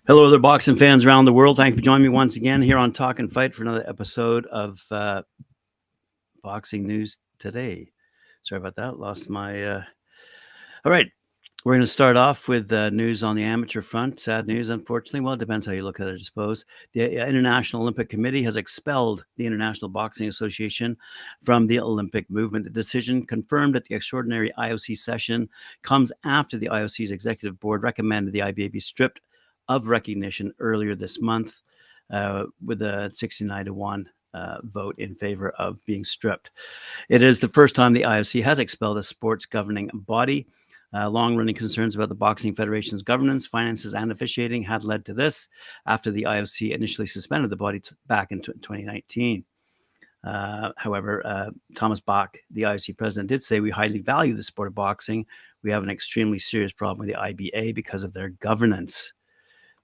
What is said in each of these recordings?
Hello, other boxing fans around the world. Thanks for joining me once again here on Talk and Fight for another episode of Boxing News Today. Sorry about that. Lost my... All right. We're going to start off with news on the amateur front. Sad news, unfortunately. Well, it depends how you look at it, I suppose. The International Olympic Committee has expelled the International Boxing Association from the Olympic movement. The decision, confirmed at the extraordinary IOC session, comes after the IOC's executive board recommended the IBA be stripped of recognition earlier this month with a 69-1 vote in favor of being stripped. It is the first time the IOC has expelled a sports governing body. Long-running concerns about the Boxing Federation's governance, finances, and officiating had led to this after the IOC initially suspended the body back in 2019. However, Thomas Bach, the IOC president, did say, "We highly value the sport of boxing. We have an extremely serious problem with the IBA because of their governance."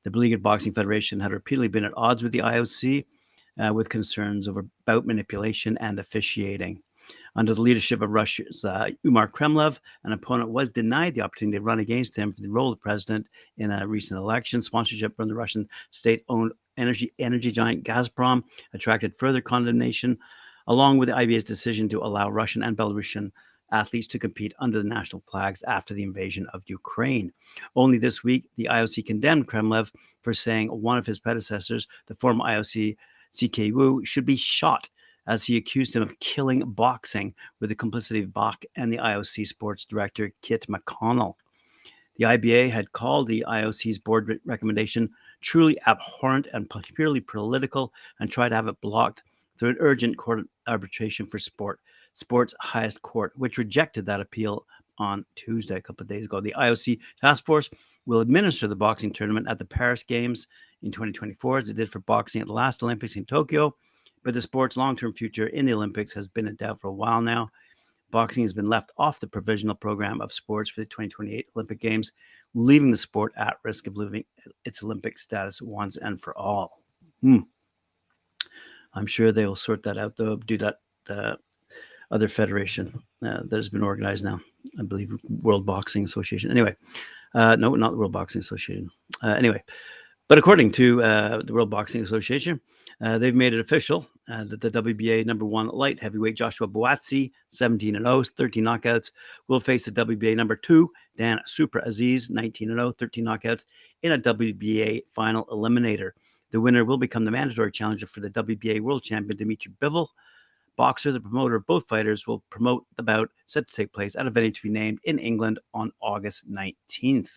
The Beleaguered Boxing Federation had repeatedly been at odds with the IOC with concerns over bout manipulation and officiating. Under the leadership of Russia's Umar Kremlev, an opponent was denied the opportunity to run against him for the role of president in a recent election. Sponsorship from the Russian state-owned energy giant Gazprom attracted further condemnation, along with the IBA's decision to allow Russian and Belarusian athletes to compete under the national flags after the invasion of Ukraine. Only this week, the IOC condemned Kremlev for saying one of his predecessors, the former IOC CK Wu, should be shot, as he accused him of killing boxing with the complicity of Bach and the IOC sports director Kit McConnell. The IBA had called the IOC's board recommendation truly abhorrent and purely political and tried to have it blocked through an urgent court arbitration for sport's highest court, which rejected that appeal on Tuesday, a couple of days ago. The IOC task force will administer the boxing tournament at the Paris Games in 2024, as it did for boxing at the last Olympics in Tokyo. But the sport's long-term future in the Olympics has been in doubt for a while now. Boxing has been left off the provisional program of sports for the 2028 Olympic Games, leaving the sport at risk of losing its Olympic status once and for all. I'm sure they will sort that out, though, due to that other federation that has been organized now. I believe World Boxing Association. Anyway, no, not the World Boxing Association. Anyway, but according to the World Boxing Association, they've made it official that the WBA number one light heavyweight Joshua Buatsi, 17-0, 13 knockouts, will face the WBA number two Dan Azeez, 19-0, 13 knockouts, in a WBA final eliminator. The winner will become the mandatory challenger for the WBA world champion Dimitri Bivol. Boxer, the promoter of both fighters, will promote the bout set to take place at a venue to be named in England on August 19th.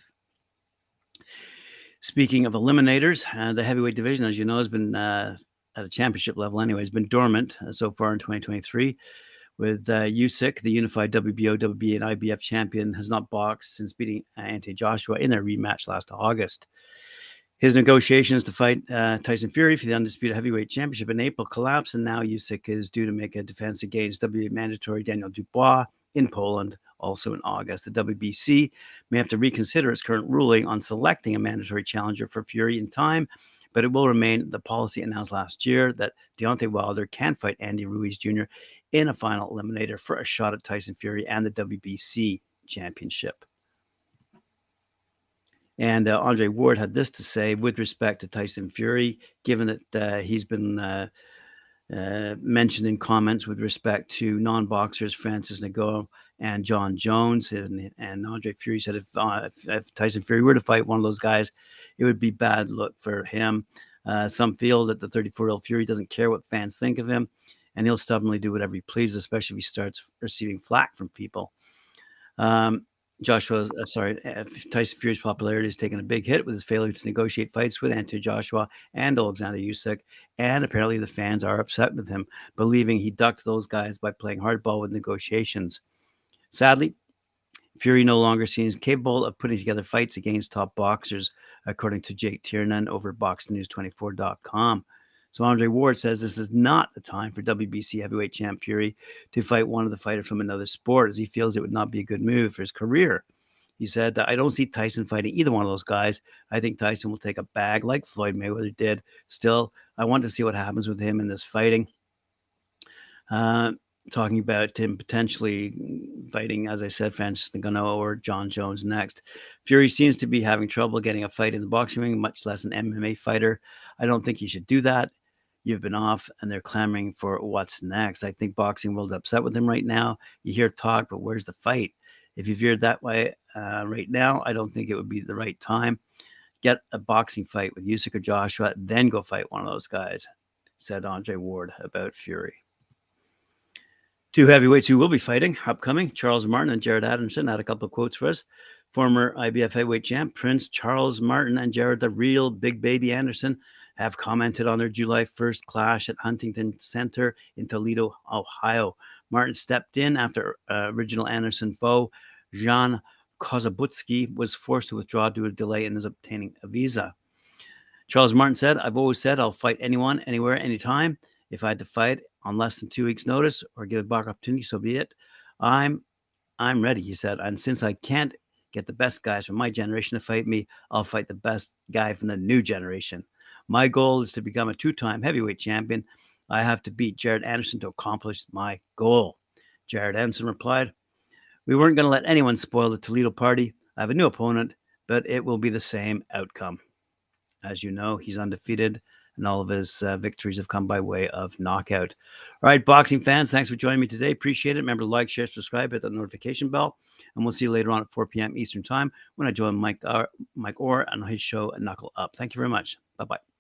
Speaking of eliminators, the heavyweight division, as you know, has been at a championship level anyway, has been dormant so far in 2023. With Usyk, the unified WBO, WBA, and IBF champion, has not boxed since beating Deontay Joshua in their rematch last August. His negotiations to fight Tyson Fury for the undisputed heavyweight championship in April collapsed, and now Usyk is due to make a defense against WBA mandatory Daniel Dubois in Poland, also in August. The WBC may have to reconsider its current ruling on selecting a mandatory challenger for Fury in time, but it will remain the policy announced last year that Deontay Wilder can fight Andy Ruiz Jr. in a final eliminator for a shot at Tyson Fury and the WBC championship. And Andre Ward had this to say with respect to Tyson Fury, given that he's been mentioned in comments with respect to non-boxers Francis Ngannou and John Jones. And Andre Fury said if Tyson Fury were to fight one of those guys, it would be bad look for him. Some feel that the 34-year-old Fury doesn't care what fans think of him, and he'll stubbornly do whatever he pleases, especially if he starts receiving flack from people. Tyson Fury's popularity has taken a big hit with his failure to negotiate fights with Anthony Joshua and Alexander Usyk, and apparently the fans are upset with him, believing he ducked those guys by playing hardball with negotiations. Sadly, Fury no longer seems capable of putting together fights against top boxers, according to Jake Tiernan over at BoxNews24.com. So Andre Ward says this is not the time for WBC heavyweight champ Fury to fight one of the fighters from another sport, as he feels it would not be a good move for his career. He said that I don't see Tyson fighting either one of those guys. I think Tyson will take a bag like Floyd Mayweather did. Still, I want to see what happens with him in this fighting. talking about him potentially fighting, as I said, Francis Ngannou or John Jones next. Fury seems to be having trouble getting a fight in the boxing ring, much less an MMA fighter. I don't think he should do that. You've been off, and they're clamoring for what's next. I think boxing world upset with him right now. You hear talk, but where's the fight? If you veered that way right now, I don't think it would be the right time. Get a boxing fight with Usyk or Joshua, then go fight one of those guys, said Andre Ward about Fury. Two heavyweights who will be fighting upcoming, Charles Martin and Jared Anderson, had a couple of quotes for us. Former IBF heavyweight champ Prince Charles Martin and Jared the real Big Baby Anderson have commented on their July 1st clash at Huntington Center in Toledo, Ohio. Martin stepped in after original Anderson foe Jan Kozabutsky was forced to withdraw due to a delay in his obtaining a visa. Charles Martin said, "I've always said I'll fight anyone, anywhere, anytime. If I had to fight on less than 2 weeks' notice or give a back opportunity, so be it. I'm ready," he said. "And since I can't get the best guys from my generation to fight me, I'll fight the best guy from the new generation. My goal is to become a 2-time heavyweight champion. I have to beat Jared Anderson to accomplish my goal." Jared Anderson replied, "We weren't going to let anyone spoil the Toledo party. I have a new opponent, but it will be the same outcome." As you know, he's undefeated, and all of his victories have come by way of knockout. All right, boxing fans, thanks for joining me today. Appreciate it. Remember to like, share, subscribe, hit that notification bell, and we'll see you later on at 4 p.m. Eastern Time when I join Mike Orr on his show, Knuckle Up. Thank you very much. Bye-bye.